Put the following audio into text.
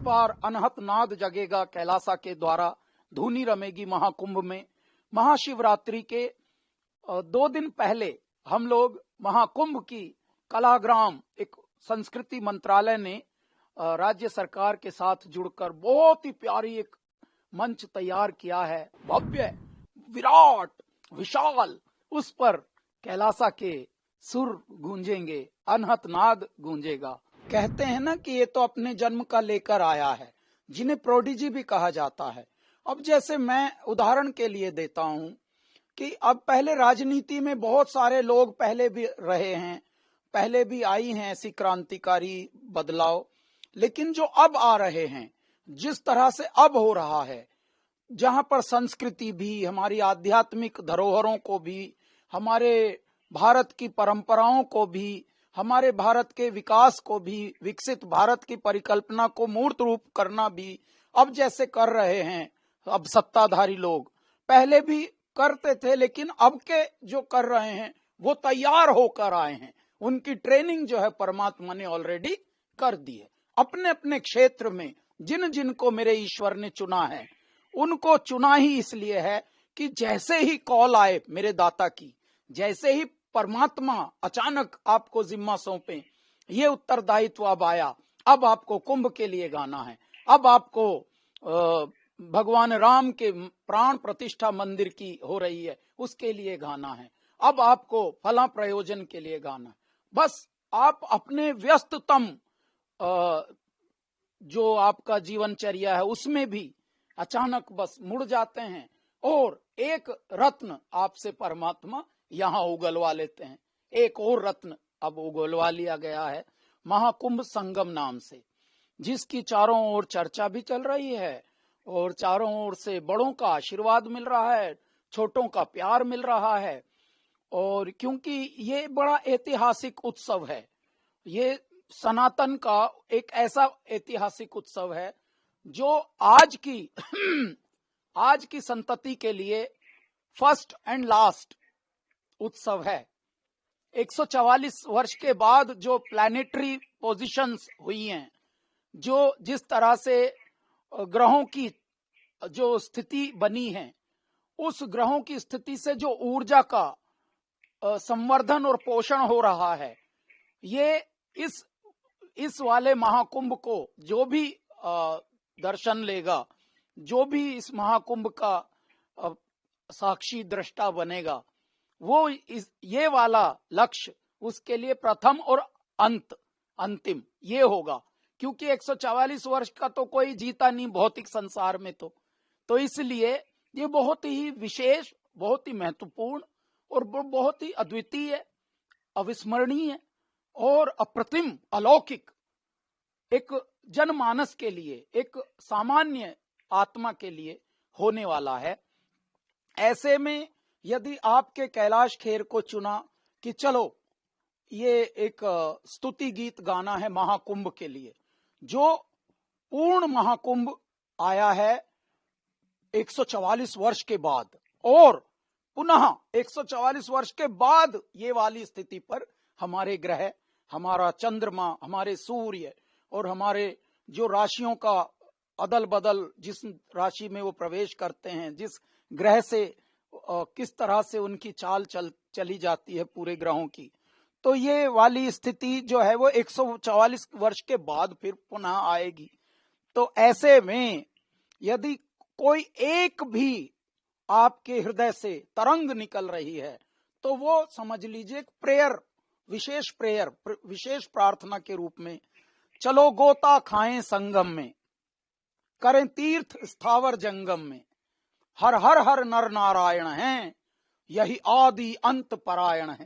बार अनहत नाद जगेगा कैलासा के द्वारा, धूनी रमेगी महाकुंभ में। महाशिवरात्रि के 2 दिन पहले हम लोग महाकुंभ की कलाग्राम, एक संस्कृति मंत्रालय ने राज्य सरकार के साथ जुड़कर बहुत ही प्यारी एक मंच तैयार किया है, भव्य, विराट, विशाल। उस पर कैलासा के सुर गूंजेंगे, अनहत नाद गूंजेगा। कहते हैं ना कि ये तो अपने जन्म का लेकर आया है, जिन्हें प्रोडिजी भी कहा जाता है। अब जैसे मैं उदाहरण के लिए देता हूं कि अब पहले राजनीति में बहुत सारे लोग पहले भी रहे हैं, पहले भी आई हैं ऐसी क्रांतिकारी बदलाव, लेकिन जो अब आ रहे हैं, जिस तरह से अब हो रहा है, जहां पर संस्कृति भी, हमारी आध्यात्मिक धरोहरों को भी, हमारे भारत की परंपराओं को भी, हमारे भारत के विकास को भी, विकसित भारत की परिकल्पना को मूर्त रूप करना भी अब जैसे कर रहे हैं अब सत्ताधारी लोग, पहले भी करते थे, लेकिन अब के जो कर रहे हैं वो तैयार होकर आए हैं। उनकी ट्रेनिंग जो है परमात्मा ने ऑलरेडी कर दी है। अपने अपने क्षेत्र में जिन जिन को मेरे ईश्वर ने चुना है, उनको चुना ही इसलिए है कि जैसे ही कॉल आए मेरे दाता की, जैसे ही परमात्मा अचानक आपको जिम्मा सौंपे, ये उत्तरदायित्व अब आया, अब आपको कुंभ के लिए गाना है, अब आपको भगवान राम के प्राण प्रतिष्ठा मंदिर की हो रही है उसके लिए गाना है, अब आपको फला प्रयोजन के लिए गाना है। बस आप अपने व्यस्ततम जो आपका जीवनचर्या है उसमें भी अचानक बस मुड़ जाते हैं और एक रत्न आपसे परमात्मा यहाँ उगलवा लेते हैं। एक और रत्न अब उगलवा लिया गया है महाकुंभ संगम नाम से, जिसकी चारों ओर चर्चा भी चल रही है और चारों ओर से बड़ों का आशीर्वाद मिल रहा है, छोटों का प्यार मिल रहा है। और क्योंकि ये बड़ा ऐतिहासिक उत्सव है, ये सनातन का एक ऐसा ऐतिहासिक उत्सव है जो आज की संतति के लिए फर्स्ट एंड लास्ट उत्सव है। 144 वर्ष के बाद जो प्लैनेटरी पोजीशंस हुई हैं, जो जिस तरह से ग्रहों की जो स्थिति बनी है, उस ग्रहों की स्थिति से जो ऊर्जा का संवर्धन और पोषण हो रहा है, ये इस वाले महाकुंभ को जो भी दर्शन लेगा, जो भी इस महाकुंभ का साक्षी दृष्टा बनेगा, वो ये वाला लक्ष्य उसके लिए प्रथम और अंतिम ये होगा। क्योंकि 144 वर्ष का तो कोई जीता नहीं भौतिक संसार में, तो इसलिए ये बहुत ही विशेष, बहुत ही महत्वपूर्ण और बहुत ही अद्वितीय, अविस्मरणीय और अप्रतिम, अलौकिक एक जनमानस के लिए, एक सामान्य आत्मा के लिए होने वाला है। ऐसे में यदि आपके कैलाश खेर को चुना कि चलो ये एक स्तुति गीत गाना है महाकुंभ के लिए, जो पूर्ण महाकुंभ आया है 144 वर्ष के बाद, और पुनः 144 वर्ष के बाद ये वाली स्थिति पर हमारे ग्रह, हमारा चंद्रमा, हमारे सूर्य और हमारे जो राशियों का अदल बदल, जिस राशि में वो प्रवेश करते हैं, जिस ग्रह से किस तरह से उनकी चाल चली जाती है पूरे ग्रहों की, तो ये वाली स्थिति जो है वो 144 वर्ष के बाद फिर पुनः आएगी। तो ऐसे में यदि कोई एक भी आपके हृदय से तरंग निकल रही है, तो वो समझ लीजिए एक प्रेयर, विशेष प्रार्थना के रूप में, चलो गोता खाएं संगम में, करें तीर्थ स्थावर जंगम में, हर हर हर नर नारायण हैं, यही आदि अंत परायण है।